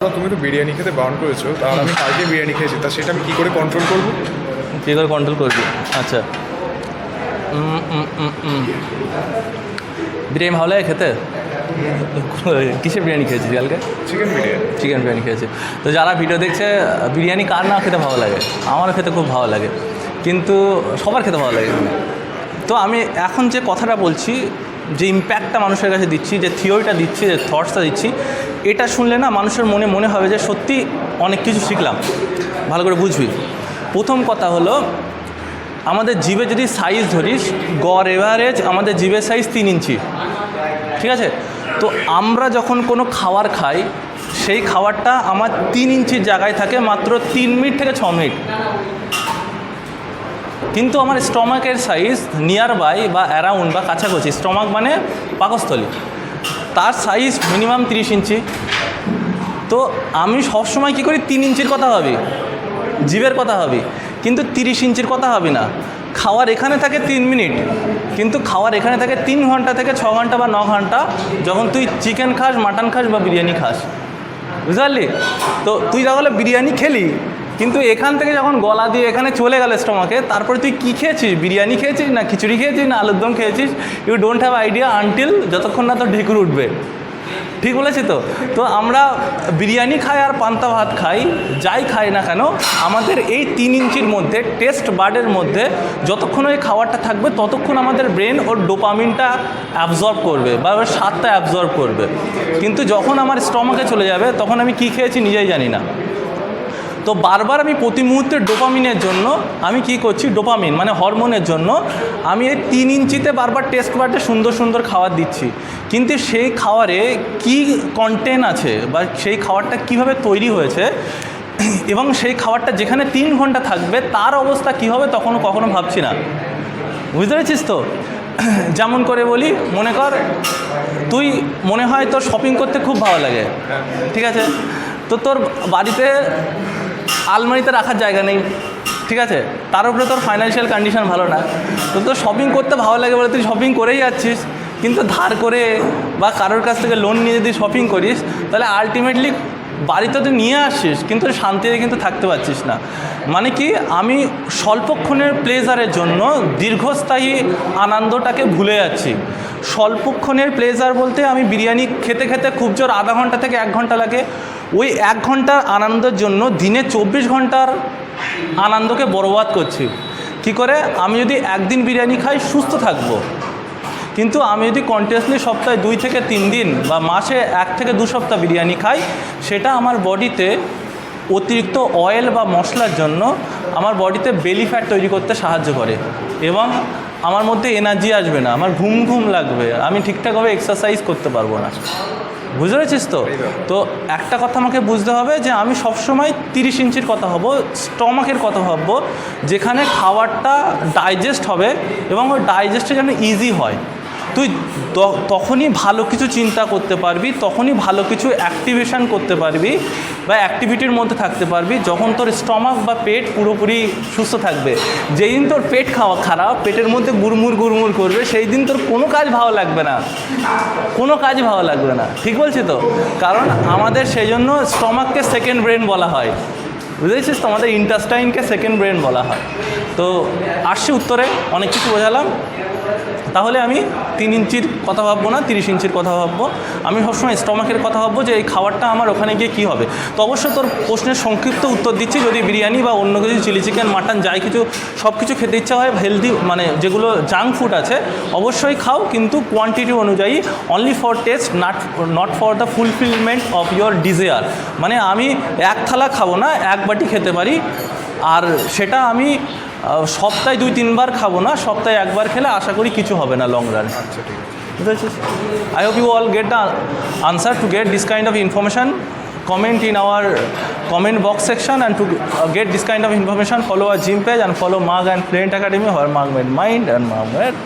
তুমি তো বিরিয়ানি খেতে বারণ করেছো, তাহলে আমি কালকে বিরিয়ানি খেয়েছি, তা সেটা আমি কী করে কন্ট্রোল করবো? কী করে কন্ট্রোল করবি? আচ্ছা, বিরিয়ানি ভালো লাগে খেতে? কিসের বিরিয়ানি খেয়েছি কালকে? চিকেন বিরিয়ানি খেয়েছি। তো যারা ভিডিও দেখছে, বিরিয়ানি কার না খেতে ভালো লাগে? আমারও খেতে খুব ভালো লাগে, কিন্তু সবার খেতে ভালো লাগে। তো আমি এখন যে কথাটা বলছি, যে ইম্প্যাক্টটা মানুষের কাছে দিচ্ছি, যে থিওরিটা দিচ্ছি, যে থটসটা দিচ্ছি, এটা শুনলে না মানুষের মনে হবে যে সত্যি অনেক কিছু শিখলাম। ভালো করে বুঝবি। প্রথম কথা হলো, আমাদের জিভে যদি সাইজ ধরিস, গড় এভারেজ আমাদের জিভের সাইজ 3 ইঞ্চি, ঠিক আছে? তো আমরা যখন কোনো খাবার খাই, সেই খাবারটা আমার 3 ইঞ্চির জায়গায় থাকে মাত্র 3 মিনিট থেকে 6 মিনিট। কিন্তু আমার স্টমাকের সাইজ নিয়ার বাই বা অ্যারাউন্ড বা কাছাকাছি, স্টমাক মানে পাকস্থলী, তার সাইজ মিনিমাম 30 ইঞ্চি। তো আমি সবসময় কী করি, 3 ইঞ্চির কথা ভাবি, জিভের কথা ভাবি, কিন্তু 30 ইঞ্চির কথা ভাবি না। খাওয়ার এখানে থাকে 3 মিনিট, কিন্তু খাওয়ার এখানে থাকে 3 ঘন্টা থেকে 6 ঘন্টা বা 9 ঘন্টা, যখন তুই চিকেন খাস, মাটন খাস বা বিরিয়ানি খাস, বুঝতে পারলি? তো তুই তাহলে বিরিয়ানি খেলি, কিন্তু এখান থেকে যখন গলা দিয়ে এখানে চলে গেল স্টমাকে, তারপরে তুই কী খেয়েছিস? বিরিয়ানি খেয়েছিস, না খিচুড়ি খেয়েছিস, না আলুর দম খেয়েছিস? You don't have idea until যতক্ষণ না তোর ঢেকুর উঠবে। ঠিক বলেছি তো? তো আমরা বিরিয়ানি খাই আর পান্তা ভাত খাই, যাই খাই না কেন, আমাদের এই 3 ইঞ্চির মধ্যে, টেস্ট বার্ডের মধ্যে যতক্ষণ ওই খাবারটা থাকবে, ততক্ষণ আমাদের ব্রেন ওর ডোপামিনটা অ্যাবজর্ব করবে বা ওর স্বাদটা অ্যাবজর্ব করবে। কিন্তু যখন আমার স্টমাকে চলে যাবে, তখন আমি কী খেয়েছি নিজেই জানি না। তো বারবার আমি প্রতি মুহূর্তে ডোপামিনের জন্য আমি কি করছি, ডোপামিন মানে হরমোনের জন্য আমি এই 3 ইঞ্চিতে বারবার টেস্ট বার্ডে সুন্দর সুন্দর খাবার দিচ্ছি, কিন্তু সেই খাবারে কি কন্টেন্ট আছে বা সেই খাবারটা কিভাবে তৈরি হয়েছে এবং সেই খাবারটা যেখানে 3 ঘন্টা থাকবে তার অবস্থা কী হবে, তখনও কখনো ভাবছি না। বুঝতে পেরেছিস তো? যেমন করে বলি, মনে কর তুই, মনে হয় তোর শপিং করতে খুব ভালো লাগে, ঠিক আছে? তো তোর বাড়িতে আলমারিতে রাখার জায়গা নেই, ঠিক আছে? তার উপরে তোর ফাইন্যান্সিয়াল কন্ডিশন ভালো না, তো তোর শপিং করতে ভালো লাগে বলে তুই শপিং করেই যাচ্ছিস, কিন্তু ধার করে বা কারোর কাছ থেকে লোন নিয়ে যদি শপিং করিস, তাহলে আলটিমেটলি বাড়িতে তুই নিয়ে আসছিস, কিন্তু শান্তিতে কিন্তু থাকতে পারছিস না। মানে কি, আমি স্বল্পক্ষণের প্লেজারের জন্য দীর্ঘস্থায়ী আনন্দটাকে ভুলে যাচ্ছি। স্বল্পক্ষণের প্লেজার বলতে, আমি বিরিয়ানি খেতে খেতে খুব জোর আধা ঘন্টা থেকে 1 ঘন্টা লাগে, ওই 1 ঘন্টার আনন্দের জন্য দিনে 24 ঘন্টার আনন্দকে বরবাদ করছি। কি করে? আমি যদি একদিন বিরিয়ানি খাই সুস্থ থাকবো, কিন্তু আমি যদি কন্টিনিউয়াসলি সপ্তাহে 2 থেকে 3 দিন বা মাসে 1 থেকে 2 সপ্তাহ বিরিয়ানি খাই, সেটা আমার বডিতে অতিরিক্ত অয়েল বা মশলার জন্য আমার বডিতে বেলি ফ্যাট তৈরি করতে সাহায্য করে, এবং আমার মধ্যে এনার্জি আসবে না, আমার ঘুম ঘুম লাগবে, আমি ঠিকঠাকভাবে এক্সারসাইজ করতে পারবো না। বুঝতে পেরেছিস তো? তো একটা কথা আমাকে বুঝতে হবে যে আমি সবসময় 30 ইঞ্চির কথা ভাববো, স্টমাকের কথা ভাববো, যেখানে খাবারটা ডাইজেস্ট হবে এবং ওই ডাইজেস্টটা যেন ইজি হয়। তুই তখনই ভালো কিছু চিন্তা করতে পারবি, তখনই ভালো কিছু অ্যাক্টিভেশন করতে পারবি বা অ্যাক্টিভিটির মধ্যে থাকতে পারবি, যখন তোর স্টমাক বা পেট পুরোপুরি সুস্থ থাকবে। যেই দিন তোর পেট খারাপ, পেটের মধ্যে গুড়মুড় গুড়মুড় করবে, সেই দিন তোর কোনো কাজ ভালো লাগবে না, কোনো কাজই ভালো লাগবে না। ঠিক বলছি তো? কারণ আমাদের সেই জন্য স্টমাককে সেকেন্ড ব্রেন বলা হয়, বুঝেছিস তো? আমাদের ইন্টেস্টাইনকে সেকেন্ড ব্রেন বলা হয়। তো আসছি উত্তরে, অনেক কিছু বোঝালাম। তাহলে আমি 3 ইঞ্চির কথা ভাববো না, 30 ইঞ্চির কথা ভাববো। আমি সবসময় স্টমাকের কথা ভাববো, যে এই খাবারটা আমার ওখানে গিয়ে কী হবে। তো অবশ্যই তোর প্রশ্নের সংক্ষিপ্ত উত্তর দিচ্ছি, যদি বিরিয়ানি বা অন্য কিছু, চিলি চিকেন, মাটন, যাই কিছু, সব কিছু খেতে ইচ্ছা হয়, হেলদি মানে যেগুলো জাঙ্ক ফুড আছে, অবশ্যই খাও, কিন্তু কোয়ান্টিটি অনুযায়ী, only for test, not for the fulfilment of your desire. মানে আমি 1 থালা খাবো না, 1 বাটি খেতে পারি, আর সেটা আমি সপ্তাহে 2-3 বার খাবো না, সপ্তাহে 1 বার খেলে আশা করি কিছু হবে না লং রান। আচ্ছা, ঠিক আছে। বুঝতে পারছিস? I hope you all get the answer. To get this kind of information, comment in our comment box section, and to get this kind of information, follow our gym page and follow Marg and Flint Academy, where Marg made mind and Marg made